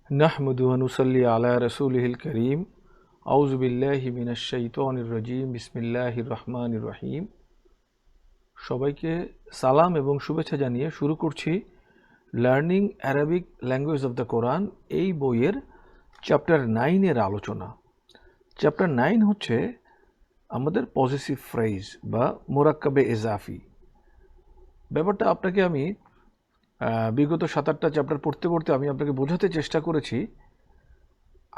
نحمد ونصلي على رسوله الكريم أعوذ بالله من الشيطان الرجيم بسم الله الرحمن الرحيم সবাইকে সালাম এবং শুভেচ্ছা জানিয়ে শুরু করছি learning Arabic language of the Quran এই বইয়ের চ্যাপ্টার 9 এর আলোচনা। চ্যাপ্টার 9 হচ্ছে আমাদের পজিটিভ ফ্রেজ বা মোরাক্কাবে ইজাফি। ব্যাপারটা আপনাকে আমি বিগত 7-8টা চ্যাপ্টার পড়তে পড়তে আমি আপনাকে বোঝাতে চেষ্টা করেছি।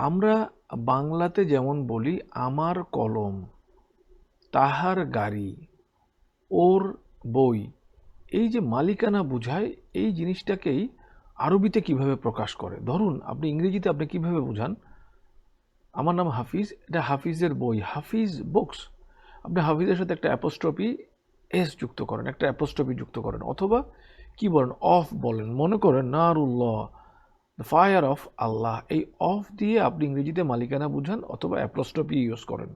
আমরা বাংলাতে যেমন বলি আমার কলম, তাহার গাড়ি, ওর বই, এই যে মালিকানা বোঝায় এই জিনিসটাকেই আরবিতে কিভাবে প্রকাশ করে। ধরুন আপনি ইংরেজিতে আপনি কিভাবে বোঝান, আমার নাম হাফিজ, এটা হাফিজের বই, হাফিজ বুকস। আপনি হাফিজের সাথে একটা অ্যাপোস্ট্রফি এস যুক্ত করেন, একটা অ্যাপোস্ট্রফি যুক্ত করেন, অথবা কি বলেন অফ বলেন, মনে করেন নারুল্লাহ, দ্য ফায়ার অফ আল্লাহ, এই অফ দিয়ে আপনি ইংরেজিতে মালিকানা বুঝান অথবা অ্যাপোস্ট্রফি ইউজ করেন।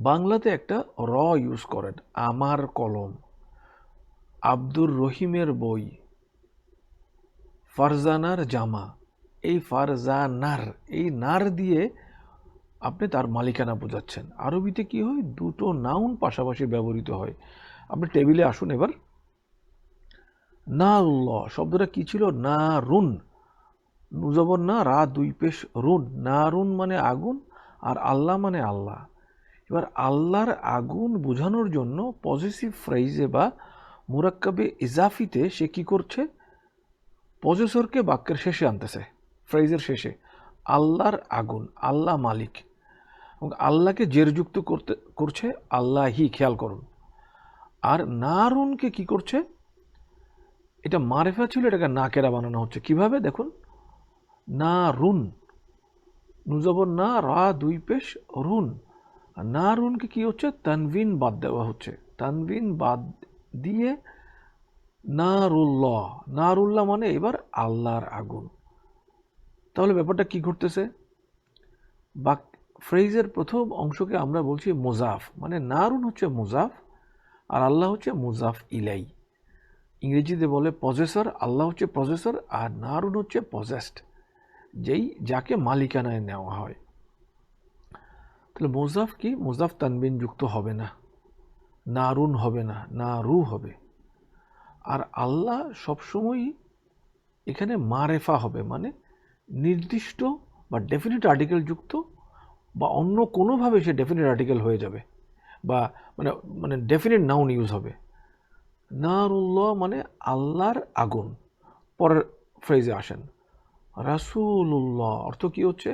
বাংলাতে একটা র ইউজ করেন, আমার কলম, আব্দুর রহিমের বই, ফারজানার জামা, এই ফারজানার এই নার দিয়ে আপনি তার মালিকানা বোঝাচ্ছেন। আরবিতে কি হয়, দুটো নাউন পাশাপাশি ব্যবহৃত হয়। আপনি টেবিলে আসুন এবার। নারুল্লাহ শব্দটা কি ছিল, না রুন, নুজবর না, রা দুই পেশ রুন, না রুন মানে আগুন, আর আল্লাহ মানে আল্লাহ। এবার আল্লাহর আগুন বোঝানোর জন্য পজিটিভ ফ্রেজে বা মুরাক্কাবে ইজাফিতে সে কি করছে, পজেসরকে বাক্যের শেষে আনতেছে, ফ্রেজের শেষে। আল্লাহর আগুন, আল্লাহ মালিক, এবং আল্লাহকে জেরযুক্ত করছে আল্লাহি, খেয়াল করুন। আর নারুনকে কি করছে, এটা মারেফা ছিল, এটাকে নাকেরা বানানো হচ্ছে। কিভাবে দেখুন, না রুন, নুজবর না, রা দুই পেশ রুন, আর না রুনকে কি হচ্ছে, তানভিন বাদ দেওয়া হচ্ছে, তানভিন বাদ দিয়ে নারুল্লাহ, নারুল্লাহ মানে এবার আল্লাহর আগুন। তাহলে ব্যাপারটা কি ঘটতেছে, বা ফ্রেজের প্রথম অংশকে আমরা বলছি মুজাফ, মানে নারুন হচ্ছে মুজাফ আর আল্লাহ হচ্ছে মুজাফ ইলাই। ইংরেজিতে বলে পজেসর, আল্লাহ হচ্ছে পজেসর আর নারুন হচ্ছে পজেসড, যেই যাকে মালিকানায় নেওয়া হয়। তাহলে মুজাফ কি, মুজাফ তানবিন যুক্ত হবে না, নারুন হবে না, নারু হবে। আর আল্লাহ সবসময়ই এখানে মারেফা হবে, মানে নির্দিষ্ট বা ডেফিনিট আর্টিকেল যুক্ত, বা অন্য কোনোভাবে সে ডেফিনিট আর্টিকেল হয়ে যাবে, বা মানে মানে ডেফিনিট নাউন ইউজ হবে। নারুল্লাহ মানে আল্লাহর আগুন। পরের ফ্রেজে আসেন, রাসূলুল্লাহ অর্থ কি হচ্ছে,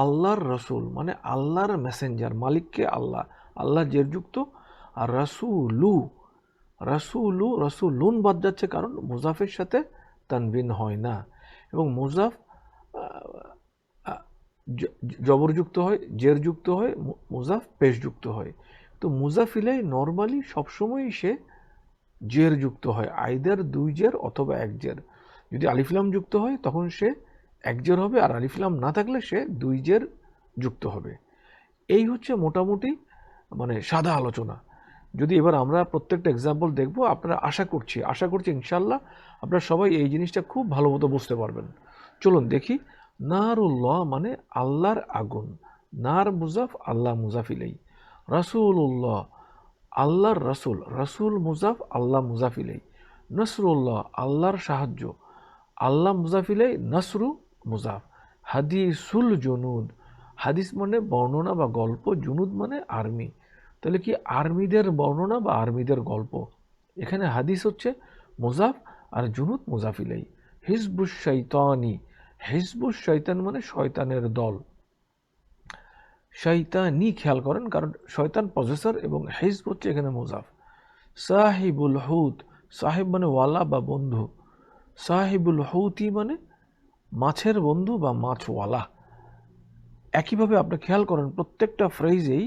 আল্লাহর রসুল, মানে আল্লাহর মেসেঞ্জার, মালিককে আল্লাহ, আল্লাহ জেরযুক্ত। আর রাসূলু, রাসূলু, রাসূলুন বাদ যাচ্ছে কারণ মুজাফের সাথে তানবিন হয় না, এবং মুজাফ জবরযুক্ত হয়, জেরযুক্ত হয়, মুজাফ পেশযুক্ত হয়। তো মুজাফিলাই নর্মালি সবসময়ই সে জের যুক্ত হয়, আইদার দুই জের অথবা এক জের। যদি আলিফলাম যুক্ত হয় তখন সে এক জের হবে, আর আলিফলাম না থাকলে সে দুই জের যুক্ত হবে। এই হচ্ছে মোটামুটি মানে সাদা আলোচনা। যদি এবার আমরা প্রত্যেকটা এক্সাম্পল দেখব, আপনারা আশা করছি ইনশাল্লাহ আপনারা সবাই এই জিনিসটা খুব ভালো মতো বুঝতে পারবেন। চলুন দেখি। নারুল্লাহ মানে আল্লাহর আগুন, নার মুজাফ, আল্লাহ মুজাফিলাই। রাসূলুল্লাহ আল্লাহর রসুল, রসুল মুজাফ, আল্লাহ মুজাফিলাই। নসরুল্লাহ আল্লাহর সাহায্য, আল্লাহ মুজাফিলাই, নসরু মুজাফ। হাদিসুল জুনুদ, হাদিস মানে বর্ণনা বা গল্প, জুনুদ মানে আর্মি। তাহলে কি আর্মিদের বর্ণনা বা আর্মিদের গল্প। এখানে হাদিস হচ্ছে মুজাফ আর জুনুদ মুজাফিলাই। হিজবুশ শৈতানি, হিজবুশ শৈতান মানে শয়তানের দল, শয়তানি খেয়াল করেন কারণ শয়তান পজেসর এবং হিজব হচ্ছে এখানে মুজাফ। সাহিবুল হুত, সাহেব মানে ওয়ালা বা বন্ধু, সাহিবুল হুতি মানে মাছের বন্ধু বা মাছওয়ালা। একইভাবে আপনি খেয়াল করেন প্রত্যেকটা ফ্রেজেই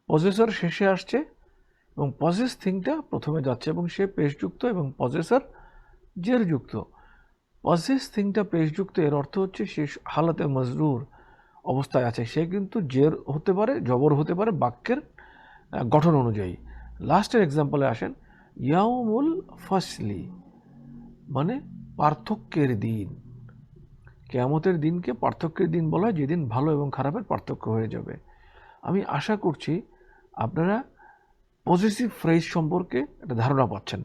পজেসর শেষে আসছে এবং পজেস থিংটা প্রথমে যাচ্ছে, এবং সে পেশযুক্ত এবং পজেসর জেরযুক্ত। পজেস থিংটা পেশযুক্ত, এর অর্থ হচ্ছে সে হালাতে মজরুর অবস্থায় আছে, সে কিন্তু জের হতে পারে, জবর হতে পারে বাক্যের গঠন অনুযায়ী। লাস্টের এক্সাম্পলে আসেন, ইয়াউমুল ফসলি মানে পার্থক্যের দিন। কিয়ামতের দিনকে পার্থক্যের দিন বলা হয়, যেদিন ভালো এবং খারাপের পার্থক্য হয়ে যাবে। আমি আশা করছি আপনারা পজিটিভ ফ্রেজ সম্পর্কে একটা ধারণা পাচ্ছেন।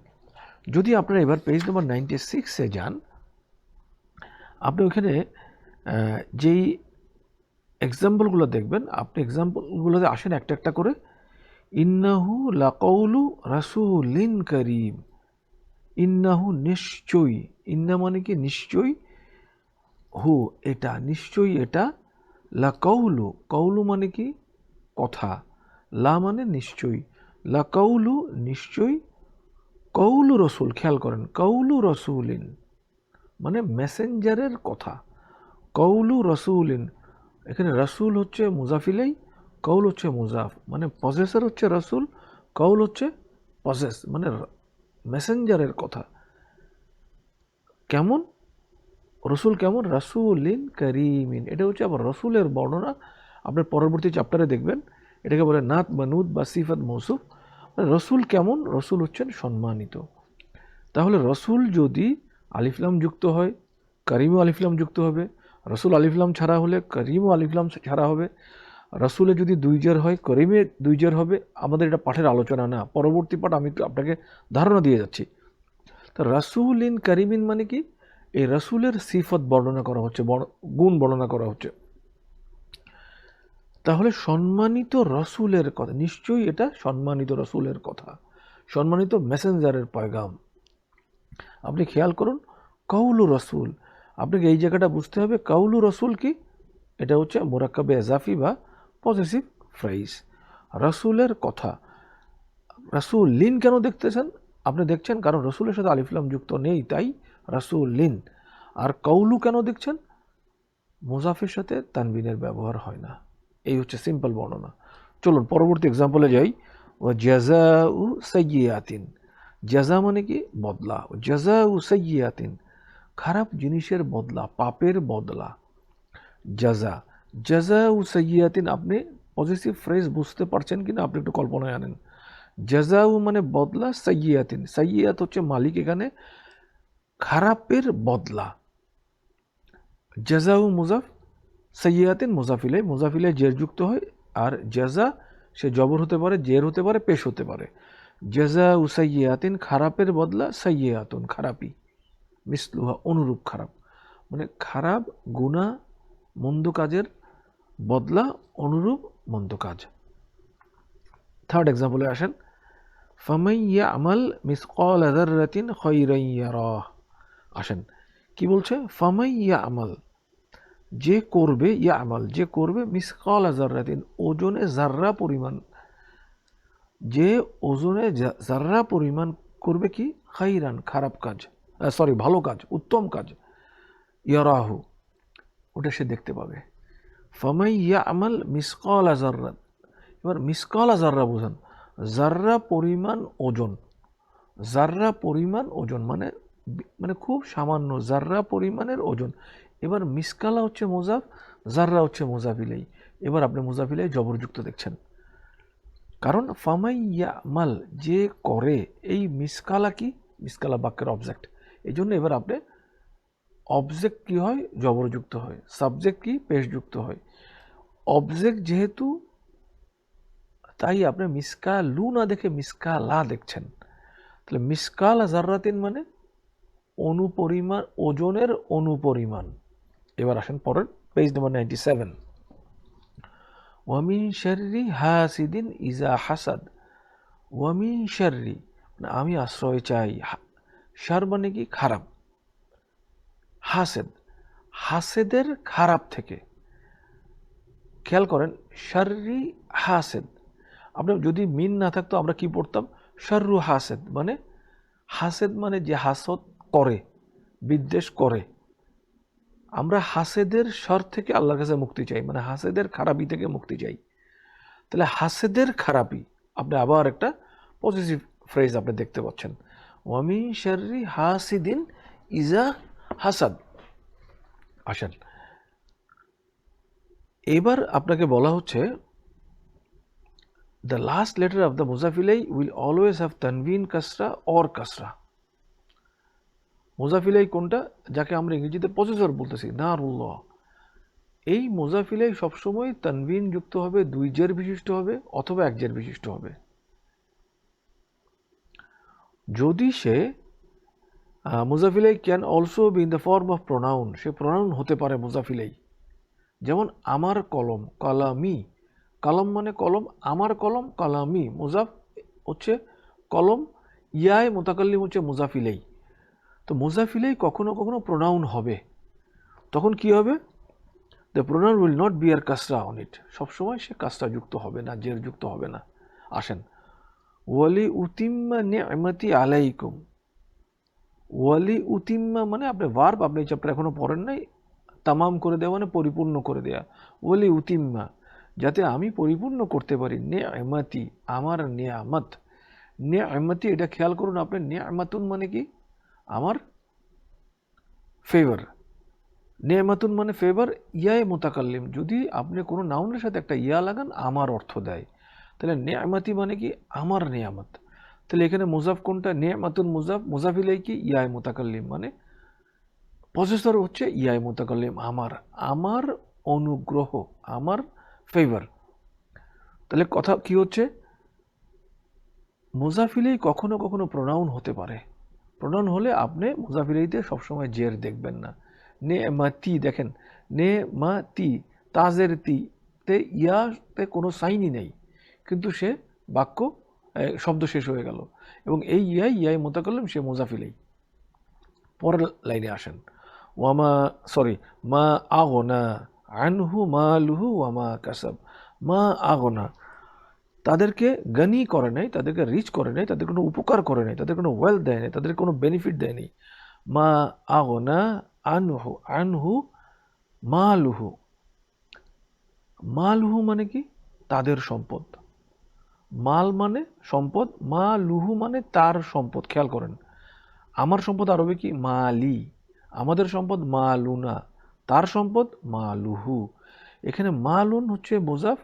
যদি আপনারা এবার পেজ নম্বর 96-এ যান, আপনি ওখানে যেই এক্সাম্পলগুলো দেখবেন, আপনি এক্সাম্পলগুলোতে আসেন একটা একটা করে। ইন্নাহু লাকাউলু রাসূলিন কারীম, ইন্নাহু নিশ্চয়ই, ইন্না মানে কি নিশ্চয়ই, হু এটা নিশ্চয়ই, এটা লাকাউলু, কাউলু মানে কি কথা, লা মানে নিশ্চয়ই, লাকাউলু নিশ্চয়ই, কৌলু রসুল, খেয়াল করেন কৌলু রসুলিন মানে মেসেঞ্জারের কথা, কৌলু রসুলিন, এখানে রসুল হচ্ছে মুজাফিলাই, কৌল হচ্ছে মুজাফ, মানে পজেসর হচ্ছে রসুল, কৌল হচ্ছে পজেস, মানে মেসেঞ্জারের কথা। কেমন রসুল, কেমন রাসূলিন কারীমিন, এটা হচ্ছে আবার রসুলের বর্ণনা। আপনার পরবর্তী চ্যাপ্টারে দেখবেন এটাকে বলে নাত মানুদ বা সিফাত মৌসুফ। রসুল কেমন, রসুল হচ্ছেন সম্মানিত। তাহলে রসুল যদি আলিফলাম যুক্ত হয়, করিমও আলিফলাম যুক্ত হবে। রসুল আলিফলাম ছাড়া হলে করিমও আলিফলাম ছাড়া হবে। রসুলে যদি দুই জের হয়, করিমে দুই জের হবে। আমাদের এটা পাঠের আলোচনা না, পরবর্তী পাঠ আমি আপনাকে ধারণা দিয়ে যাচ্ছি। তো রাসূলিন কারিমিন মানে কি, এই রসুলের সিফত বর্ণনা করা হচ্ছে, গুণ বর্ণনা করা হচ্ছে। তাহলে সম্মানিত রসুলের কথা, নিশ্চয়ই এটা সম্মানিত রসুলের কথা, সম্মানিত মেসেঞ্জারের পয়গাম। আপনি খেয়াল করুন কাউলু রসুল, আপনাকে এই জায়গাটা বুঝতে হবে কাউলু রসুল কি, এটা হচ্ছে মুরাক্কাবে এজাফি বা পজিটিভ ফ্রেজ, রসুলের কথা। রাসূল লিন কেন দেখতেছেন, আপনি দেখছেন কারণ রসুলের সাথে আলিফলাম যুক্ত নেই, তাই রাসূল লিন। আর কৌলু কেন দেখছেন, মুজাফের সাথে তানবিনের ব্যবহার হয় না। এই হচ্ছে সিম্পল বর্ণনা। চলুন পরবর্তী এক্সাম্পলে যাই। ও জাযাউ সাইয়্যাতিন, জাযা মানে কি বদলা, জাযাউ সাইয়্যাতিন খারাপ জিনিসের বদলা, পাপের বদলা। জাযা, জাযাউ সাইয়্যাতিন, আপনি পজিটিভ ফ্রেজ বুঝতে পারছেন কিনা আপনি একটু কল্পনায় আনেন। জাযাউ মানে বদলা, সাইয়্যাতিন, সাইয়্যাত হচ্ছে মালিক, এখানে খারাপের বদলা। জাযাউ মুজাফ, সাইয়্যাতিন মুজাফিলে, মুজাফিলে জের যুক্ত হয়। আর জাযা সে জবর হতে পারে, জের হতে পারে, পেশ হতে পারে। জাযাউ সাইয়্যাতিন খারাপের বদলা, সাইয়্যাতুন খারাপই, মিসলুহা অনুরূপ খারাপ, মানে খারাপ গুনাহ মন্দ কাজের বদলা অনুরূপ মন্দ কাজ। থার্ড এক্সাম্পলে আসেন। ফামান ইয়ামাল মিসকাল যাররাতিন খায়রান ইয়ারাহ, আসেন কি বলছে, ফামান ইয়ামাল যে করবে, ইয়ামাল যে করবে, মিসকাল যাররাতিন ওজনে জাররা পরিমাণ, যে ওজনে জাররা পরিমাণ করবে কি, খাইরান খারাপ কাজ, সরি ভালো কাজ, উত্তম কাজ, ইয়ারাহু ওটা সে দেখতে পাবে। ফামান ইয়ামাল মিসকাল যাররাত, এবার মিসকাল জাররা বোঝান, জাররা পরিমাণ ওজন, জাররা পরিমাণ ওজন মানে মানে খুব সামান্য জাররা পরিমাণের ওজন। এবার মিসকালা হচ্ছে মুজাফ, জাররা হচ্ছে মুজাফিলাই। এবার আপনি মুজাফিলাই জবরযুক্ত দেখছেন, কারণ ফামাই ইয়ামাল যে করে, এই মিসকালা কি, মিসকালা বাক্যের অবজেক্ট, এই জন্য এবার আপনি অবজেক্ট কি হয়, জবরযুক্ত হয়, সাবজেক্ট কি পেশযুক্ত হয়। অবজেক্ট যেহেতু, তাই আপনি মিসকালু না দেখে মিসকালা দেখছেন। তাহলে মিসকাল জাররাতিন মানে অনুপরিমাণ, ওজনের অনুপরিমাণ। এবার আসেন পরের পেজ নম্বর 97। ওয়ামিন শাররি হাসিদিন ইজা হাসাদ, ওয়ামিন শাররি মানে আমি আশ্রয় চাই, শার মানে কি খারাপ, হাসেদ হাসেদের খারাপ থেকে। খেয়াল করেন শাররি হাসেদ, আপনি যদি মিন না থাকতো আমরা কি পড়তাম, শাররু হাসেদ, মানে হাসেদ মানে যে হাসদ করে, বিদ্বেষ করে। আমরা হাসেদের শর থেকে আল্লাহর কাছে মুক্তি চাই, মানে হাসেদের খারাপি থেকে মুক্তি চাই। তাহলে হাসেদের খারাপি, আপনি আবার একটা পজিটিভ ফ্রেজ আপনি দেখতে পাচ্ছেন, ওয়ামিন শাররি হাসিদিন ইজা হাসাদ। আসেন এবার আপনাকে বলা হচ্ছে the last letter of the মুজাফিলাই will always have tanween kasra or kasra. মুজাফ ইলাইহি কোনটা, যাকে আমরা ইংরেজিতে পসেসর বলতেছি, নারুল্লাহ, এই মুজাফ ইলাইহি সবসময় তানবিন যুক্ত হবে, দুই জের বিশিষ্ট হবে অথবা এক জের বিশিষ্ট হবে। যদি সে মুজাফ ইলাইহি can also be in the form of pronoun, say pronoun হতে পারে মুজাফ ইলাইহি। যেমন আমার কলম, কালামি, কলম মানে কলম, আমার কলম, কালামি, মুজাফ হচ্ছে কলম, ইয়ায় মুতাকাল্লিম হচ্ছে মুজাফ ইলাইহি। তো মুজাফ ইলাইহি কখনো কখনো প্রোনাউন হবে, তখন কি হবে, the pronoun will not bear কাসরা অন ইট, সবসময় সে কাসরা যুক্ত হবে না, জের যুক্ত হবে না। আসেন, ওয়ালি উতিম্মা নি'মাতি আলাইকুম, ওয়ালি উতিম্মা মানে আপনি ভার্ব, আপনি এই চ্যাপ্টার এখনো পড়েন নাই, তামাম করে দেওয়া মানে পরিপূর্ণ করে দেয়া। ওয়ালি উতিম্মা, যাতে আমি পরিপূর্ণ করতে পারি, নি'মাতি আমার নিয়ামত, নিয়ামতি, এটা খেয়াল করুন আপনি, নিয়ামাতুন মানে কি, আমার ফেভার, নিয়ামাতুন মানে ফেভার, ইয়ায় মুতাকাল্লিম, যদি আপনি কোনো নাউনের সাথে একটা ইয়া লাগান আমার অর্থ দেয়, তাহলে নিয়ামাতি মানে কি, আমার নিয়ামত। তাহলে এখানে মুজাফ কোনটা, নিয়ামাতুন মুজাফ, মুজাফ ইলাইহি কি, ইয়ায় মুতাকাল্লিম, মানে পসেসর হচ্ছে ইয়ায় মুতাকাল্লিম, আমার, আমার অনুগ্রহ, আমার ফেভার। তাহলে কথা কি হচ্ছে, মুজাফ ইলাইহি কখনো কখনো প্রোনাউন হতে পারে, প্রোনাউন হলে আপনি মুজাফ ইলাইহিতে সবসময় জের দেখবেন না। নেমাতি, দেখেন নেমাতি, তাজের তি তে ইয়াতে কোনো সাইনই নেই, কিন্তু সে বাক্য শব্দ শেষ হয়ে গেল, এবং এই ইয়াই মুতাকাল্লিম, সে মুজাফ ইলাইহি। পরের লাইনে আসেন, ওয়ামা সরি মা আগনা আনহু মালুহু ওয়ামা কাসাব, মা আগনা, তাদেরকে গনি করে নাই, তাদেরকে রিচ করে নাই, তাদের কোনো উপকার করে নাই, তাদের কোনো ওয়েলথ দেয় নাই, তাদের কোনো বেনিফিট দেয়নি। মা আগনা আনহু, আনহু মালুহু, মালুহু মানে কি, তাদের সম্পদ, মাল মানে সম্পদ, মা লুহু মানে তার সম্পদ। খেয়াল করেন, আমার সম্পদ আরবে কি, মালি, আমাদের সম্পদ মালুনা, তার সম্পদ মালুহু। এখানে মালুন হচ্ছে মুজাফ,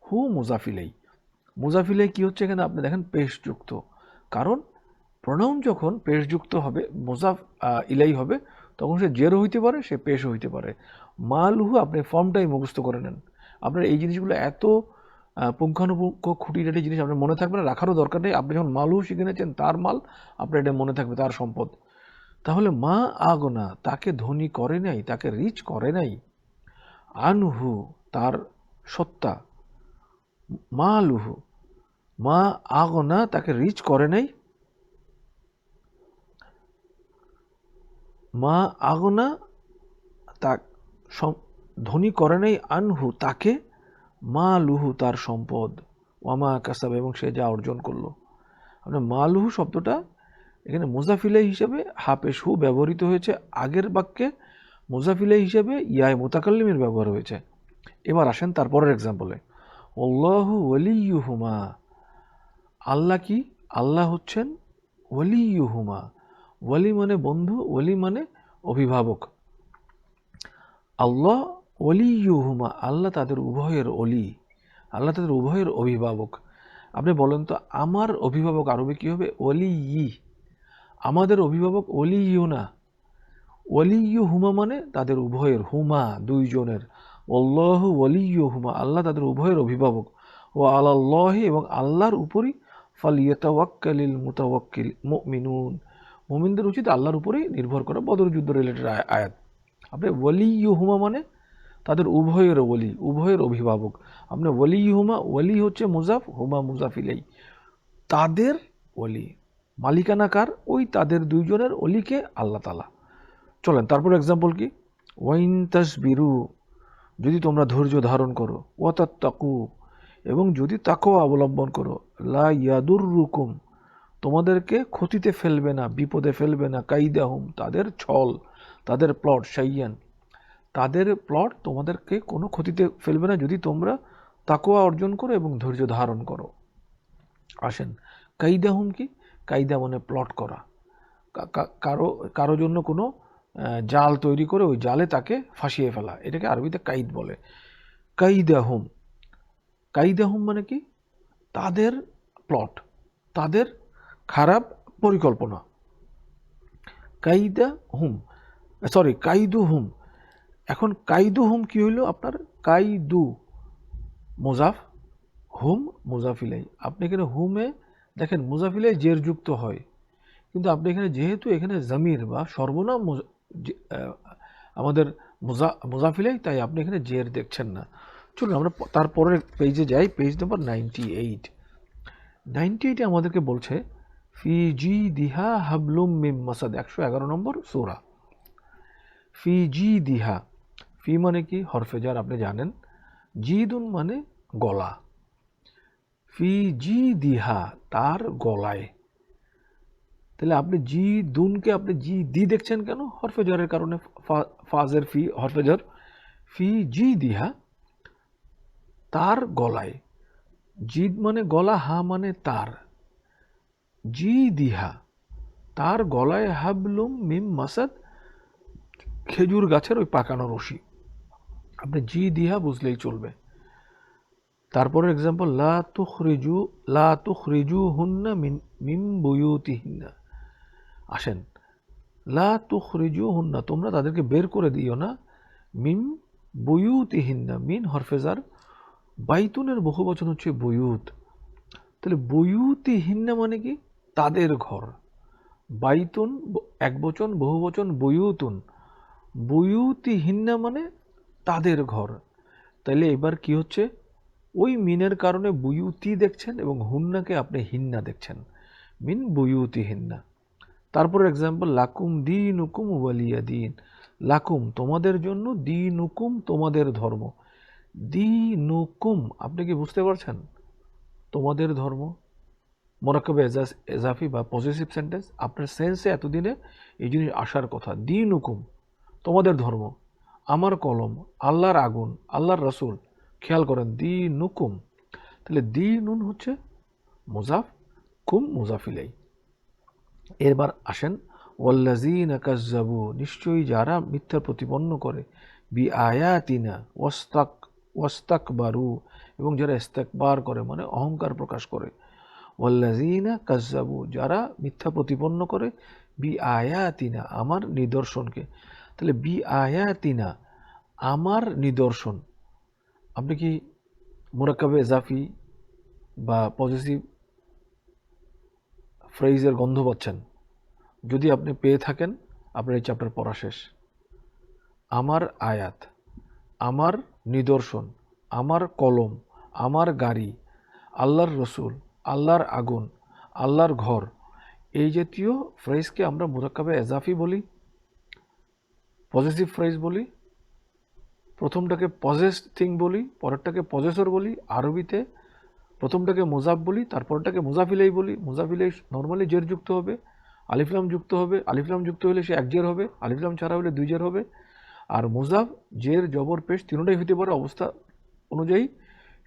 হু মুজাফ ইলাইহি। মুজাফ ইলাইহি কি হচ্ছে এখানে, আপনি দেখেন পেশযুক্ত, কারণ প্রোনাউন যখন পেশযুক্ত হবে, মুজাফ ইলাইহি হবে, তখন সে জেরও হইতে পারে, সে পেশও হইতে পারে। মালুহু আপনি ফর্মটাই মুখস্থ করে নেন, আপনার এই জিনিসগুলো এত পুঙ্খানুপুঙ্খ খুঁটিনাটি জিনিস আপনার মনে থাকবে না, রাখারও দরকার নেই। আপনি যখন মালুহু শিখে নিয়েছেন, তার মাল, আপনার এটা মনে থাকবে, তার সম্পদ। তাহলে মা আগনা, তাকে ধনী করে নাই, তাকে রিচ করে নাই, আনহু তার সত্তা, মালুহু, মা আগনা তাকে রিচ করে নাই, মা আগনা তা ধনী করে নাই, আনহু তাকে, মা লুহু তার সম্পদ, ওয়ামা কাসাব এবং সে যা অর্জন করলো। আপনার মা লুহু শব্দটা এখানে মুজাফ ইলাইহি হিসেবে হাফেশ হু ব্যবহৃত হয়েছে, আগের বাক্যে মুজাফ ইলাইহি হিসেবে ইয়ায় মুতাকাল্লিমের ব্যবহার হয়েছে। এবার আসেন তারপরের এক্সাম্পলে, আল্লাহু ওয়ালিয়ুহুমা, আল্লাহ কি, আল্লাহ হচ্ছেন ওয়ালিয়ুহুমা, ওয়ালি মানে বন্ধু, ওয়ালি মানে অভিভাবক। আল্লাহ ওয়ালিয়ুহুমা, আল্লাহ তাদের উভয়ের অলি, আল্লাহ তাদের উভয়ের অভিভাবক। আপনি বলেন তো, আমার অভিভাবক আরবে কি হবে, ওয়ালিয়ি, আমাদের অভিভাবক ওয়ালিয়ুনা, ওয়ালিয়ুহুমা মানে তাদের উভয়ের, হুমা দুইজনের, আল্লাহু ওয়ালিয়ুহুমা, আল্লাহ তাদের উভয়ের অভিভাবক, ও আলাল্লাহি এবং আল্লাহর উপরই, ফালিয়াতাওয়াক্কালিল মুতাওয়াক্কিল মুমিনুন, মুমিনদের উচিত আল্লাহর উপরেই নির্ভর করা। বদর যুদ্ধ রিলেটেড আয়াত। আপনি ওয়ালিয়ুহুমা মানে তাদের উভয়ের ওলি, উভয়ের অভিভাবক। আপনি ওয়ালিয়ুহুমা, ওয়ালি হচ্ছে মুজাফ, হুমা মুজাফ ইলাইহি, তাদের ওলি, মালিকানা কার, ওই তাদের দুইজনের অলিকে আল্লাহ তাআলা। চলেন তারপর এক্সাম্পল কি, ওয়াইন তাসবিরু, যদি তোমরা ধৈর্য ধারণ করো, ওয়াতাত্তাকু এবং যদি তাকওয়া অবলম্বন করো, লা ইয়াদুররুকুম তোমাদেরকে ক্ষতিতে ফেলবে না, বিপদে ফেলবে না, কাইদাহুম তাদের ছল, তাদের প্লট, শাইয়ান তাদের প্লট তোমাদেরকে কোনো ক্ষতিতে ফেলবে না, যদি তোমরা তাকওয়া অর্জন করো এবং ধৈর্য ধারণ করো। আসেন, কাইদাহুম কি, কাইদা মানে প্লট করা, কারো কারো জন্য কোনো জাল তৈরি করে ওই জালে তাকে ফাঁসিয়ে ফেলা, এটাকে আরবিতে কাইদ বলে। কাইদাহুম, কাইদাহুম মানে কি, তাদের প্লট, তাদের খারাপ পরিকল্পনা। কাইদা হুম, সরি কাইদু হুম। এখন কাইদু হুম কি হইল আপনার? কাইদু মুজাফ, হুম মুজাফিলাই। আপনি এখানে হুমে দেখেন মুজাফিলাই জের যুক্ত হয়, কিন্তু আপনি এখানে যেহেতু এখানে জামির বা সর্বনাম আমাদের মুজাফিলাই, তাই আপনি এখানে জের দেখছেন না। চলুন আমরা তারপরের পেজে যাই, পেজ নাম্বার 98। 98 আমাদেরকে বলছে ফি জি দিহা হাবলুম মিম মাসাদ, 111 নম্বর সূরা। ফি জি দিহা, ফি মানে কি? হরফে জার, আপনি জানেন। জিদুন মানে গলা। ফি জি দিহা, তার গলায়। তাহলে আপনি জি দুনকে আপনি জি দি দেখছেন কেন? হরফে জারের কারণে। ফাজের ফি হরফে জার। ফি জি দিহা, তার গলায়। জিদ মানে গলা, হা মানে তার। জি দিহা, তার গলায় হাবলুম মিম মাসাদ, খেজুর গাছের ওই পাকানো রশি। আপনি জি দিহা বুঝলেই চলবে। তারপরে এক্সাম্পল, লা তুখরিজু হুন্না মিন বুয়ুতিহিন্না। আসেন, লা তুখরিজু হুন্না, তোমরা তাদেরকে বের করে দিও না। মিন বুয়ুতিহিন্না, মিন হরফেজার, বাইতুনের বহুবচন হচ্ছে বুয়ুত। তাহলে বুয়ুতিহিন্না মানে কি? তাদের ঘর। বাইতুন এক বচন, বহুবচন বুয়ুতুন। বুয়ুতিহিন্না মানে তাদের ঘর। তাইলে এবার কি হচ্ছে? ওই মিনের কারণে বুয়ুতি দেখছেন এবং হুন্নাকে আপনি হিন্না দেখছেন। মিন বুয়ুতি হিন্না। তারপর এক্সাম্পল, লাকুম দীনুকুম ওয়ালিয়া দিন। লাকুম তোমাদের জন্য, দীনুকুম তোমাদের ধর্ম। দীনুকুম, আপনি কি বুঝতে পারছেন? তোমাদের ধর্ম মোরাক্কাবে এজাফি বা পজিটিভ সেন্টেন্স, আপনার সেন্সে এতদিনে এই জিনিস আসার কথা। দীনুকুম তোমাদের ধর্ম, আমার কলম, আল্লাহর আগুন, আল্লাহর রসুল। খেয়াল করেন, দীনুকুম। তাহলে দীনুন হচ্ছে মুজাফ, কুম মুজাফিলাই। এরবার আসেন, ওয়াল্লাযীনা কাযযাবু, নিশ্চয়ই যারা মিথ্যা প্রতিপন্ন করে, বি আয়াতিনা ওয়াস্তাকবারু, এবং যারা ইস্তেকবার করে মানে অহংকার প্রকাশ করে। ওয়াল্লাযীনা কাযযাবু, যারা মিথ্যা প্রতিপন্ন করে, বি আয়াতিনা, আমার নিদর্শনকে। তাহলে বি আয়াতিনা, আমার নিদর্শন। আপনি কি মুরাক্কাবে ইজাফি বা পজিটিভ ফ্রেজের গন্ধ পাচ্ছেন? যদি আপনি পেয়ে থাকেন, আপনার এই চ্যাপ্টার পড়া শেষ। আমার আয়াত, আমার নিদর্শন, আমার কলম, আমার গাড়ি, আল্লাহর রসুল, আল্লাহর আগুন, আল্লাহর ঘর, এই জাতীয় ফ্রেজকে আমরা মুরাক্কাবে এজাফি বলি, পজিটিভ ফ্রেজ বলি। প্রথমটাকে পজেস থিং বলি, পরেরটাকে পজেসর বলি। আরবিতে প্রথমটাকে মুজাফ বলি, তারপরটাকে মুজাফিলাই বলি। মুজাফিলাই নর্মালি জের যুক্ত হবে, আলিফলাম যুক্ত হবে। আলিফলাম যুক্ত হলে সে এক জের হবে, আলিফলাম ছাড়া হলে দুই জের হবে। আর মুজাফ জের জবর পেশ তিনটাই হতে পারে অবস্থা অনুযায়ী।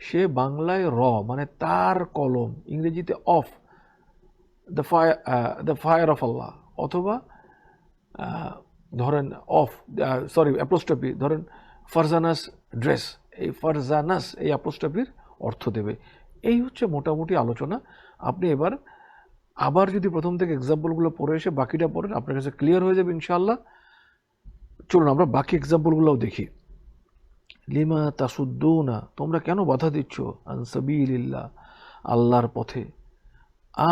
সে বাংলায় র মানে তার কলম, ইংরেজিতে অফ, দ্য ফায়ার অফ আল্লাহ, অথবা ধরেন অফ, সরি অ্যাপোস্ট্রফি, ধরেন ফারজানাস ড্রেস, এই ফারজানাস এই অ্যাপোস্ট্রফির অর্থ দেবে। এই হচ্ছে মোটামুটি আলোচনা। আপনি এবার আবার যদি প্রথম থেকে এক্সাম্পলগুলো পড়ে এসে বাকিটা পড়েন, আপনার কাছে ক্লিয়ার হয়ে যাবে ইনশাআল্লাহ। চলুন আমরা বাকি এক্সাম্পলগুলোও দেখি। লিমা তাসুদ্দুনা, তোমরা কেন বাধা দিচ্ছ, আন সাবিলিল্লাহ, আল্লাহর পথে।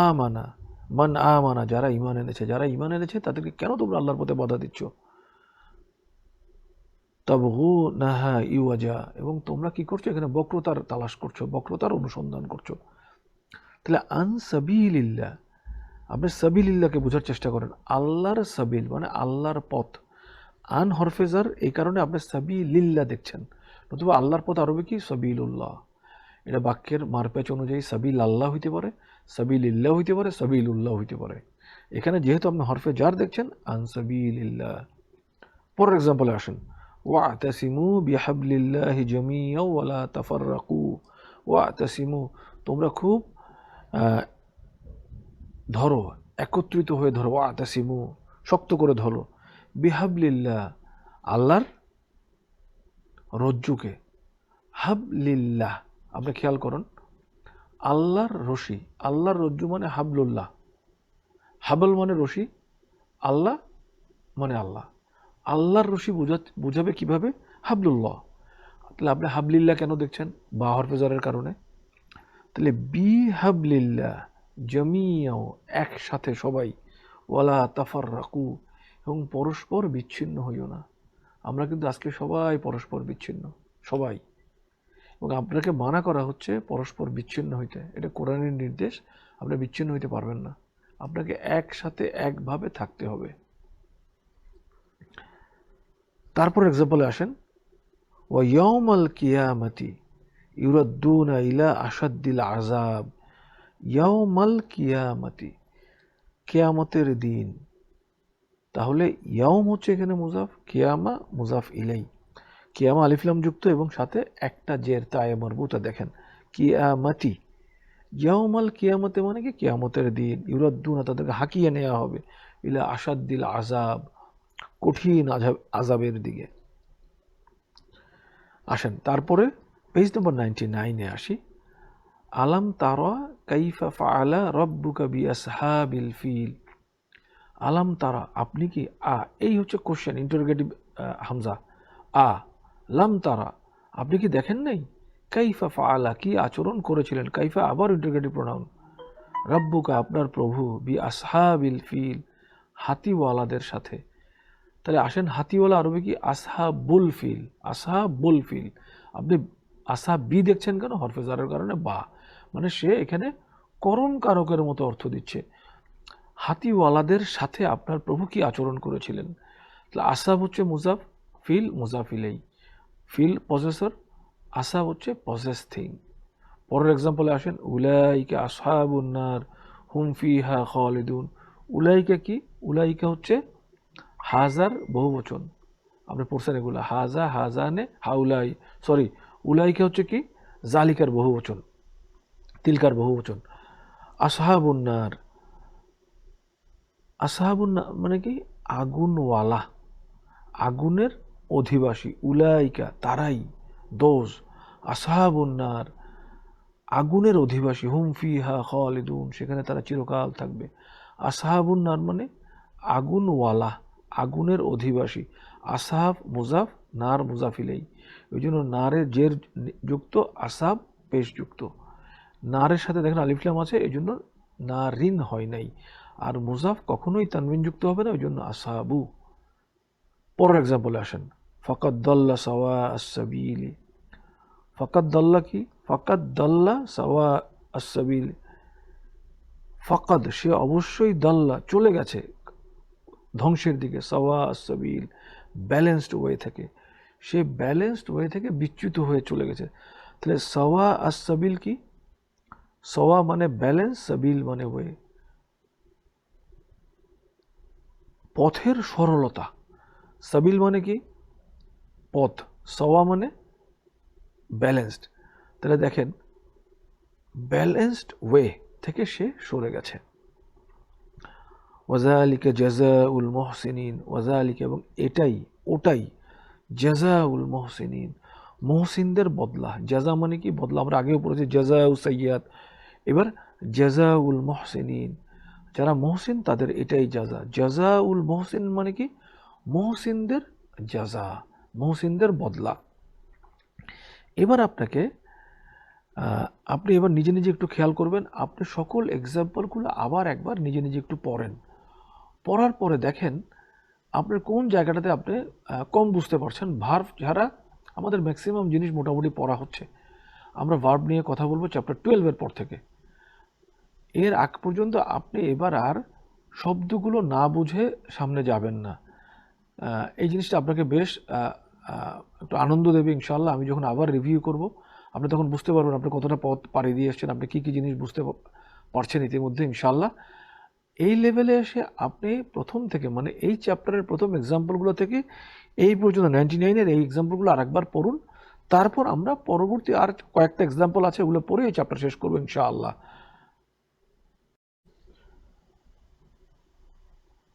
আমানা, মান আমানা, যারা ঈমান এনেছে, যারা ঈমান এনেছে তাদেরকে কেন তোমরা আল্লাহর পথে বাধা দিচ্ছ। তাবগুনাহা ইওয়াজা, এবং তোমরা কি করছো? এখানে বক্রতার তালাশ করছো, বক্রতার অনুসন্ধান করছো। তাহলে আন সাবিলিল্লাহ, আপনি সাবিলিল্লাহকে বোঝার চেষ্টা করেন। আল্লাহর সাবিল মানে আল্লাহর পথ। আন হরফেজার, এই কারণে আপনি সাবিলিল্লাহ দেখছেন। নতুবা আল্লাহর পথ আরবি কি? সাবিলুল্লাহ। এটা বাক্যের মারপ্যাচ অনুযায়ী সাবিল আল্লাহ হইতে পারে, সাবিলিল্লাহ হইতে পারে, সাবিলুল্লাহ হইতে পারে। এখানে যেহেতু আপনি হরফে জার দেখছেন, আন সাবিলিল্লাহ। পরের এক্সাম্পলে আসেন, ওয়াতাসিমু বিহাবলিল্লাহি জামিআ ওয়ালা তাফাররাকু। ওয়াতাসিমু, তোমরা খুব ধরো, একত্রিত হয়ে ধরো। ওয়াতাসিমু, শক্ত করে ধরো। বিহাবলিল্লাহ, আল্লাহর রজ্জুকে। হাবলিল্লাহ, আপনি খেয়াল করুন, আল্লাহর রশি, আল্লাহর রজ্জু মানে হাবলুল্লাহ। হাবল মানে রশি, আল্লাহ মানে আল্লাহ। আল্লাহর রশি বুঝাবে কিভাবে? হাবলুল্লাহ। তাহলে আপনি হাবলিল্লাহ কেন দেখছেন? বা হরফেজারের কারণে। তাহলে বি হাবলিল্লাহ জামিয়াও, একসাথে সবাই, ওয়ালা তাফাররাকু, এবং পরস্পর বিচ্ছিন্ন হইও না। আমরা কিন্তু আজকে সবাই পরস্পর বিচ্ছিন্ন, সবাই। এবং আপনাকে মানা করা হচ্ছে পরস্পর বিচ্ছিন্ন হইতে। এটা কোরআনের নির্দেশ। আপনি বিচ্ছিন্ন হইতে পারবেন না, আপনাকে একসাথে একভাবে থাকতে হবে। তারপর এক্সাম্পলে আসেন, ওয়া ইয়াউমাল কিয়ামাতি ইউরাদ্দুনা ইলা আশাদ্দিল আযাব। ইয়াউমাল কিয়ামাতি, কিয়ামতের দিন। তাহলে ইয়াউম হচ্ছে এখানে মুজাফ, কিয়ামা মুজাফ ইলাই। কিয়ামা আলিফ লাম যুক্ত এবং সাথে একটা জের তায়ে মারবুতা, দেখেন কিয়ামাতি। ইয়াউমাল কিয়ামতে মানে কি? কিয়ামতের দিন। ইউরাদ্দুনা, তাদেরকে হাঁকিয়ে নেওয়া হবে, ইলা আশাদ্দিল আযাব, কঠিন আযাবের দিকে। আসেন তারপরে পেজ নম্বর 99-এ আসি। আলাম তারা কাইফা ফাআলা রাব্বুকা বিআসহাবিল ফিল। আলাম তারা, আপনি কি, এই হচ্ছে কোশ্চেন, ইন্টারোগেটিভ হামজা। লাম তারা, আপনি কি দেখেন নাই? কাইফা ফাআলা, কি আচরণ করেছিলেন? কাইফা আবার ইন্টারোগেটিভ প্রোনাউন। রাব্বুকা, আপনার প্রভু, বিআসহাবিল ফিল, হাতিওয়ালাদের সাথে। তাহলে আসেন, হাতিওয়ালা আরবি কি? আসহাবুল ফিল। আসহাবুল ফিল। আপনি আসহাবি দেখছেন কেন? হরফেজারের কারণে বা, মানে সে এখানে করণ কারকের মতো অর্থ দিচ্ছে। হাতিওয়ালাদের সাথে আপনার প্রভু কি আচরণ করেছিলেন। তাহলে আসহাব হচ্ছে মুজাফ, ফিল মুজাফিলেই, ফিল পজেসর, আসহাব হচ্ছে পজেস থিং। পরের এক্সাম্পলে আসেন, উলাইকা আসহাবুন নার হুম ফিহা খালিদুন। উলাইকা কি? উলাইকা হচ্ছে হাজার বহুবচন, আপনি পড়ছেন এগুলা, হাজা, হাজানে, হাউলাই, সরি, উলাইকা হচ্ছে কি? জালিকার বহুবচন, তিলকার বহুবচন। আসহাবুন্নার, আসহাবুন্নার মানে কি? আগুনওয়ালা, আগুনের অধিবাসী। উলাইকা, তারাই, দোজ, আসহাবুন্নার, আগুনের অধিবাসী, হুম ফিহা খালিদুন, সেখানে তারা চিরকাল থাকবে। আসহাবুন্নার মানে আগুনওয়ালা, আগুনের অধিবাসী। আসহাব মুজাফ, নার মুজাফিলেই, ওই জন্য নারের জের যুক্ত, আসহাব পেশ যুক্ত। নারের সাথে দেখেন আলিফলাম আছে, এই জন্য নারিন হয় নাই। আর মুজাফ কখনোই তানবিন যুক্ত হবে না, ওই জন্য আসহাবু। পরের এক্সাম্পলে আসেন, ফাকাদ দাল্লা সাওয়া আস-সাবিল। ফাকাদ দাল্লা কি? ফাকাদ দাল্লা সাওয়া আস-সাবিল। ফাকাদ, সে অবশ্যই, দাল্লা চলে গেছে ধ্বংসের দিকে, সাওয়া আস-সাবিল ব্যালেন্সড ওয়ে থেকে, সে ব্যালেন্সড ওয়ে থেকে বিচ্যুত হয়ে চলে গেছে। তাহলে সাওয়া আস-সাবিল কি? সাওয়া মানে ব্যালেন্স, সাবিল মানে ওয়ে, পথের সরলতা। সাবিল মানে কি? পথ। সাওয়া মানে ব্যালেন্সড। তাহলে দেখেন, ব্যালেন্সড ওয়ে থেকে সে সরে গেছে। ওয়াজালিকা জাযাউল মুহসিনিন, ওয়াজালিকা এবং এটাই, ওটাই, জাযাউল মুহসিনিন, মুহসিনদের বদলা। জাযা মানে কি? বদলা। আমরা আগেও পড়েছি জাযাউ সাইয়্যাত, এবার জাযাউল মুহসিনিন, যারা মুহসিন তাদের এটাই জাযা। জাযাউল মুহসিন মানে কি? মুহসিনদের জাযা, মুহসিনদের বদলা। এবার আপনাকে আপনি এবার নিজে নিজে একটু খেয়াল করবেন, আপনি সকল এক্সাম্পলগুলো আবার একবার নিজে নিজে একটু পড়েন। পড়ার পরে দেখেন আপনার কোন জায়গাটাতে আপনি কম বুঝতে পারছেন। ভার্ব ছাড়া আমাদের ম্যাক্সিমাম জিনিস মোটামুটি পড়া হচ্ছে। আমরা ভার্ব নিয়ে কথা বলবো চ্যাপ্টার 12-এর পর থেকে। এর আগ পর্যন্ত আপনি এবার আর শব্দগুলো না বুঝে সামনে যাবেন না। এই জিনিসটা আপনাকে বেশ একটু আনন্দ দেবে ইনশাল্লাহ। আমি যখন আবার রিভিউ করব, আপনি তখন বুঝতে পারবেন আপনি কতটা পথ পাড়ি দিয়ে এসছেন, আপনি কী কী জিনিস বুঝতে পারছেন ইতিমধ্যে ইনশাল্লাহ। এই লেভেলে এসে আপনি প্রথম থেকে, মানে এই চ্যাপ্টারের প্রথম এক্সাম্পলগুলো থেকে এই পর্যন্ত 99-এর এই এক্সাম্পলগুলো আরেকবার পড়ুন। তারপর আমরা পরবর্তী আর কয়েকটা এক্সাম্পল আছে, ওগুলো পড়ে এই চ্যাপ্টার শেষ করবো ইনশাআল্লাহ।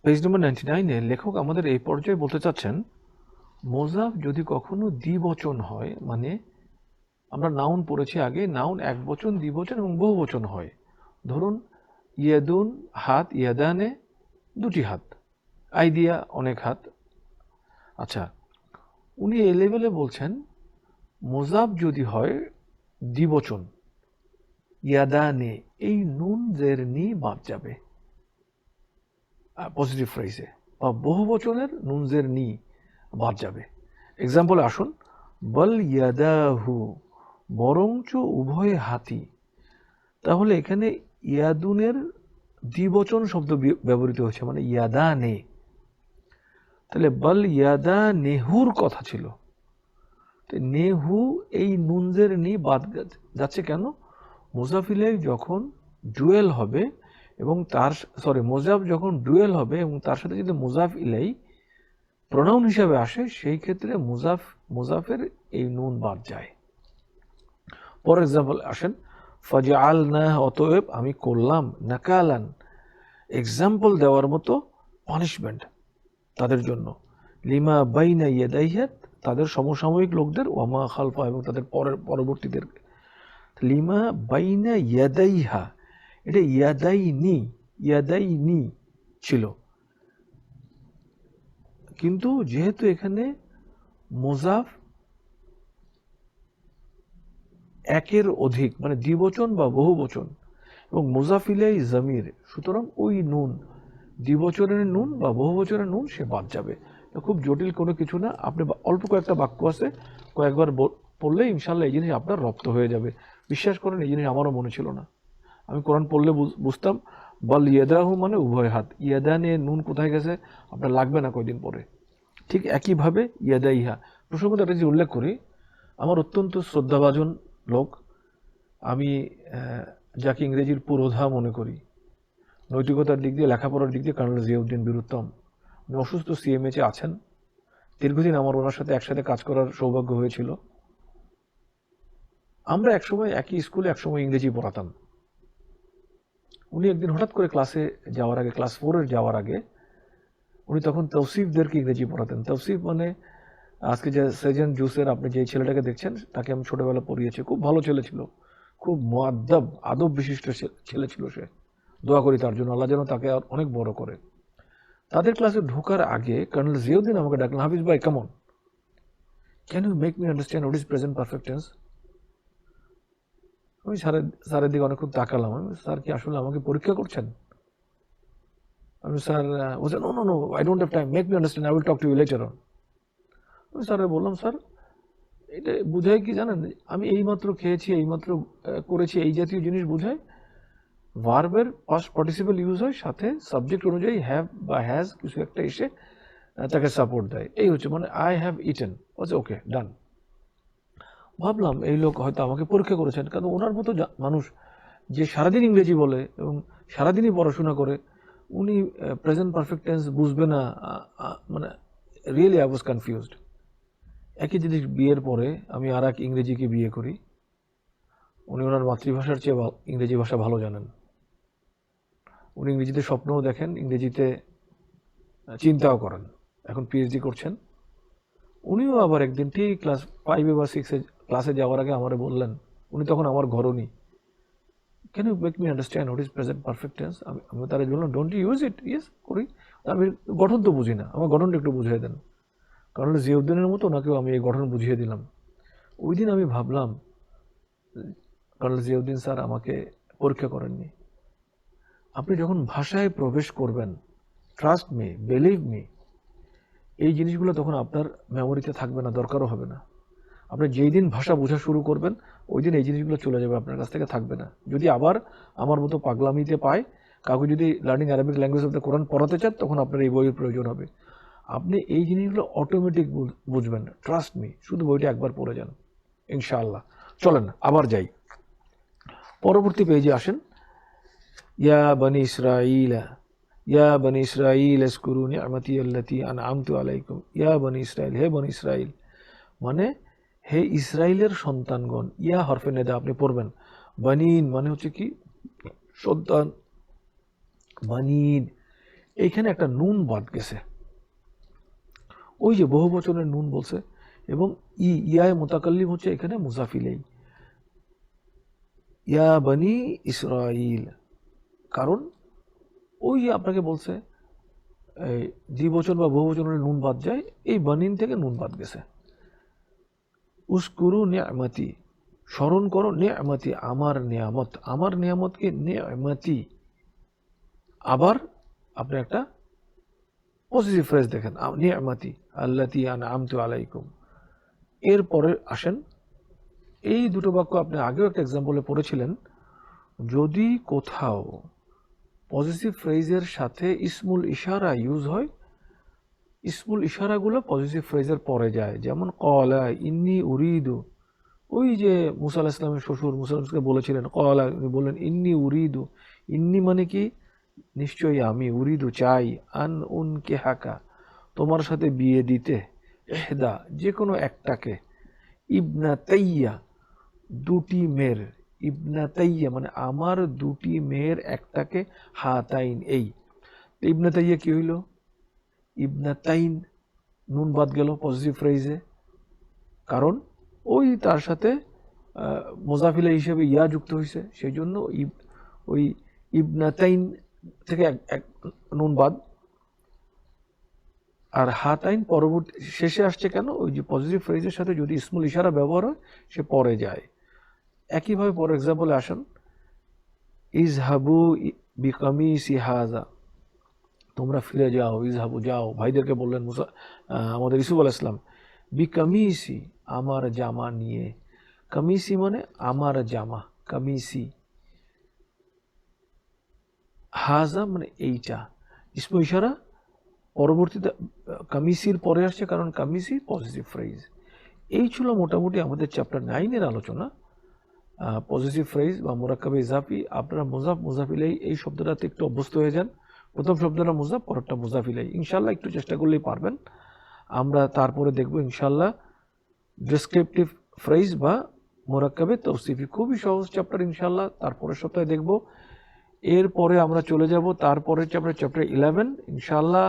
পেজ নম্বর 99-এ লেখক আমাদের এই পর্যায়ে বলতে চাচ্ছেন, মোজাফ যদি কখনো দ্বিবচন হয়, মানে আমরা নাউন পড়েছি আগে, নাউন এক বচন, দ্বিবচন এবং বহুবচন হয়। ধরুন ইয়াদুন, হাত, ইয়াদানে, দুটি হাত, আইডিয়া অনেক হাত। আচ্ছা, উনি এই লেভেলে বলছেন মোজাফ যদি হয় দ্বিবচন, ইয়াদানে, এই নুন জের নি বাদ যাবে পজিটিভ ফ্রেজে, বা বহু বচনের নুন জের নি বাদ যাবে। এক্সাম্পলে আসুন, বল ইয়াদাহু, বরঞ্চ উভয় হাতি। তাহলে এখানে ইয়াদুনের দ্বিবচন শব্দ ব্যবহৃত হয়েছে, মানে ইয়াদানে। তাহলে বল ইয়াদা নেহুর কথা ছিল, নেহু এই নুনজের নি বাদ যাচ্ছে কেন? মুজাফ ইলাইহি যখন ডুয়েল হবে এবং মোজাফ যখন ডুয়েল হবে এবং তার সাথে যদি মুজাফ ইলাইহি প্রোনাউন হিসাবে আসে, সেই ক্ষেত্রে মুজাফের এই নুন বাদ যায়। ফর এক্সাম্পল আসেন, ফাজআলনা, অতএব আমি করলাম, নাকালান, এক্সাম্পল দেওয়ার মতো পানিশমেন্ট তাদের জন্য, লিমা বাইনা ইয়াদাইহা, তাদের সমসাময়িক লোকদের, ওয়ামা খালফা, এবং তাদের পরবর্তীদের। লিমা বাইনা ইয়াদাইহা, এটা ইয়াদাইনি ছিল, কিন্তু যেহেতু এখানে মুজাফ একের অধিক, মানে দ্বিবচন বা বহু বচন, এবং মুজাফ ইলাইহি জামির, সুতরাং ওই নুন, দ্বিবচনের নুন বা বহু বচনের নুন, সে বাদ যাবে। খুব জটিল কোনো কিছু না, আপনি অল্প কয়েকটা বাক্য আছে, কয়েকবার পড়লে ইনশাল্লাহ এই জিনিস আপনার রপ্ত হয়ে যাবে। বিশ্বাস করেন, এই জিনিস আমারও মনে ছিল না। আমি কোরআন পড়লে বুঝতাম বল ইয়াদাহু মানে উভয় হাত, ইয়াদানে নুন কোথায় গেছে আপনার লাগবে না কয়দিন পরে। ঠিক একইভাবে ইয়াদাইহা। প্রসঙ্গত একটা যে উল্লেখ করি, আমার অত্যন্ত শ্রদ্ধাভাজন লোক, আমি যাকে ইংরেজির পুরোধা মনে করি, নৈতিকতার দিক দিয়ে, লেখাপড়ার দিক দিয়ে, কর্নেল জিয়াউদ্দিন বীরুত্তম। উনি অসুস্থ, সিএমএইচে আছেন। দীর্ঘদিন আমার ওনার সাথে একসাথে কাজ করার সৌভাগ্য হয়েছিল। আমরা একসময় একই স্কুলে একসময় ইংরেজি পড়াতাম। উনি একদিন হঠাৎ করে ক্লাসে যাওয়ার আগে, ক্লাস 4-এর যাওয়ার আগে, উনি তখন তৌসিফদেরকে ইংরেজি পড়াতেন। তৌসিফ মানে আজকে যে সেজেন জুসের আপনি যে ছেলেটাকে দেখছেন, তাকে আমি ছোটবেলা পড়িয়েছি। খুব ভালো ছেলে ছিল, খুব মুআদ্দাব, আদব বিশিষ্ট ছেলে ছিল সে। দোয়া করি তার জন্য, আল্লাহ যেন তাকে অনেক বড় করে। তাদের ক্লাসে ঢোকার আগে কর্নেল জিয়াউদ্দিন আমাকে ডাকলেন, হাফিজ ভাই কেমন, can you make me understand what is present perfect tense? আমি স্যারের দিকে অনেকক্ষণ তাকালাম। আমি, স্যার কি আসলে আমাকে পরীক্ষা করছেন? আমি, স্যার বলছেন, no no no, I don't have time, make me understand, I will talk to you later on. আমি স্যারে বললাম, স্যার এটা বুঝায় কি জানেন? আমি এইমাত্র খেয়েছি, এইমাত্র করেছি, এই জাতীয় জিনিস বুঝায়। ভার্বের পাস্ট পার্টিসিপল ইউজ হয়, সাথে সাবজেক্ট অনুযায়ী হ্যাভ বা হ্যাজ কিছু একটা এসে তাকে সাপোর্ট দেয়। এই হচ্ছে, মানে আই হ্যাভ ইটেন, ওকে ডান। ভাবলাম এই লোক হয়তো আমাকে পরীক্ষা করেছেন, কারণ ওনার মতো মানুষ যে সারাদিন ইংরেজি বলে এবং সারাদিনই পড়াশোনা করে, উনি প্রেজেন্ট পারফেক্ট টেন্স বুঝবে না? মানে রিয়েলি আই ওয়াজ কনফিউজড। একই জিনিস বিয়ের পরে আমি আর এক ইংরেজিকে বিয়ে করি। উনি ওনার মাতৃভাষার চেয়ে ইংরেজি ভাষা ভালো জানেন। উনি ইংরেজিতে স্বপ্নও দেখেন, ইংরেজিতে চিন্তাও করেন, এখন পিএইচডি করছেন। উনিও আবার একদিন ঠিক ক্লাস 5 বা 6 ক্লাসে যাওয়ার আগে আমারে বললেন, উনি তখন আমার ঘরণী, can you make me understand what is present perfect tense? আমি তারা বললাম, don't you use it? Yes, করি। আমি গঠন তো বুঝি না, আমার গঠনটা একটু বুঝিয়ে দেন। কারণ জিয়াউদ্দিনের মতো ওনাকেও আমি এই গঠন বুঝিয়ে দিলাম। ওই দিন আমি ভাবলাম, কর্নেল জিয়াউদ্দিন স্যার আমাকে পরীক্ষা করেননি। আপনি যখন ভাষায় প্রবেশ করবেন, ট্রাস্ট মি, বিলিভ মি, এই জিনিসগুলো তখন আপনার মেমোরিতে থাকবে না, দরকারও হবে না। আপনি যেই দিন ভাষা বোঝা শুরু করবেন, ওই দিন এই জিনিসগুলো চলে যাবে, আপনার কাছ থেকে থাকবে না। যদি আবার আমার মতো পাগলামিতে পায়, কাউকে যদি learning Arabic language of the Quran পড়াতে চান, তখন আপনার এই বইয়ের প্রয়োজন হবে। আপনি এই জিনিসগুলো অটোমেটিক বুঝবেন, ট্রাস্ট মি, শুধু বইটা একবার পড়ে যান, ইনশাআল্লাহ। চলেন আবার যাই, পরবর্তী পেজে আসেন। ইয়া বনি ইসরাঈল, ইয়া বনি ইসরাঈল আযকুরু নি'মাতি আল্লাতী আন'আমতু আলাইকুম। ইয়া বনি ইসরাঈল, হে বনি ইসরাঈল, মানে হে ইসরাইলের সন্তানগণ। ইয়া হরফে নেদা আপনি পড়বেন। বানিন মানে হচ্ছে কি? সন্তান। বানিন, এইখানে একটা নুন বাদ গেছে, ওই যে বহু বচনের নুন বলছে, এবং ইয়ায় মুতাকাল্লিম হচ্ছে এখানে মুজাফ ইলাইহি, ইয়া বনি ইসরাঈল। কারণ ওই আপনাকে বলছে এই দ্বিবচন বা বহুবচন হলে নুন বাদ যায়, এই বানিন থেকে নুন বাদ গেছে। উস্কুরু নিয়ামতি, স্মরণ করো, নিয়ামতি আমার নিয়ামত, আমার নিয়ামতকে নিয়ামতি। আবার আপনি একটা পজিটিভ ফ্রেজ দেখেন, নিয়ামতি আল্লাতি আনআমতু আলাইকুম। এরপরে আসেন, এই দুটো বাক্য আপনি আগেও একটা এক্সাম্পলে পড়েছিলেন। যদি কোথাও পজিটিভ ফ্রেজের সাথে ইসমুল ইশারা ইউজ হয়, ইসমুল ইশারাগুলো পজিটিভ ফ্রেজের পরে যায়। যেমন ক্বালা ইন্নী উরিদু, ওই যে মুসা আলাইহিস সালামের শ্বশুর মুসা আলাইহিস সালামকে বলেছিলেন, ক্বালা উনি বললেন ইন্নী উরিদু, ইন্নী মানে কি নিশ্চয়ই আমি, উরিদু চাই, আন উনকিহাকা তোমার সাথে বিয়ে দিতে, ইহদা যে কোনো একটাকে, ইবনাতাইয়া দুটি মেয়ের, ইবনাতাইয়া মানে আমার দুটি মেয়ের একটাকে, হাতাইন এই। ইবনাতাইয়া কি হইল, ইবনাতাইন নুন বাদ গেল পজিটিভ ফ্রেজে, কারণ ওই তার সাথে মোজাফিলা হিসেবে ইয়া যুক্ত হয়েছে, সেই জন্য ওই ইবনাতাইন থেকে এক নুন বাদ। আর হাতাইন পরবর্তী শেষে আসছে কেন, ওই যে পজিটিভ ফ্রেজের সাথে যদি ইসমুল ইশারা ব্যবহার হয় সে পরে যায়। একইভাবে ফর এক্সাম্পলে আসেন, ইজহাবু বিকামিসি হাজা, তোমরা ফিরে যাও, ইজহাবু যাও, ভাইদেরকে বললেন মুসা আমাদের ইউসুফ আলাইহিস সালাম, বিকামিসি আমার জামা নিয়ে, কামিসি মানে আমার জামা, কামিসি, হাজা মানে এইটা, ইসমু ইশারা পরবর্তীতে কামিসির পরে আসছে, কারণ কামিসি পজিটিভ ফ্রেজ। এই ছিল মোটামুটি আমাদের চ্যাপ্টার 9-এর আলোচনা। পজিটিভ ফ্রেজ বা মুরাক্কাবে ইজাফি। আপনারা মুজাফ মুজাফিলাই এই শব্দটাতে একটু অভ্যস্ত হয়ে যান। প্রথম শব্দটা মুজাফ, পরেরটা মুজাফিলাই, ইনশাল্লাহ একটু চেষ্টা করলেই পারবেন। আমরা তারপরে দেখব ইনশাল্লাহ ডেসক্রিপটিভ ফ্রেজ বা মুরাক্কাবে তৌসিফি, খুবই সহজ চ্যাপ্টার, ইনশাল্লাহ তারপরের সপ্তাহে দেখব। এরপরে আমরা চলে যাব তারপরের চ্যাপ্টার 11, ইনশাল্লাহ।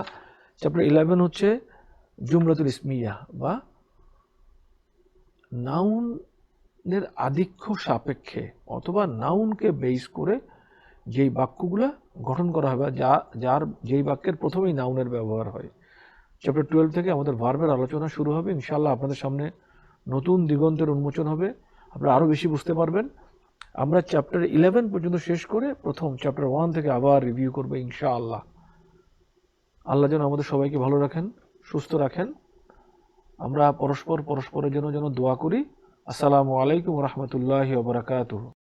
চ্যাপ্টার 11 হচ্ছে জুমলাতুল ইসমিয়া বা নাউনের আধিক্য সাপেক্ষে অথবা নাউনকে বেস করে যেই বাক্যগুলা গঠন করা হবে, যেই বাক্যের প্রথমেই নাউনের ব্যবহার হয়। চ্যাপ্টার 12 থেকে আমাদের ভার্বের আলোচনা শুরু হবে, ইনশাল্লাহ আপনাদের সামনে নতুন দিগন্তের উন্মোচন হবে, আপনারা আরও বেশি বুঝতে পারবেন। আমরা চ্যাপ্টার 11 পর্যন্ত শেষ করে প্রথম চ্যাপ্টার 1 থেকে আবার রিভিউ করবো ইনশাআল্লাহ। আল্লাহ যেন আমাদের সবাইকে ভালো রাখেন, সুস্থ রাখেন। আমরা পরস্পরের জন্য যেন দোয়া করি। আসসালামু আলাইকুম ওয়া রাহমাতুল্লাহি ওয়া বারাকাতুহু।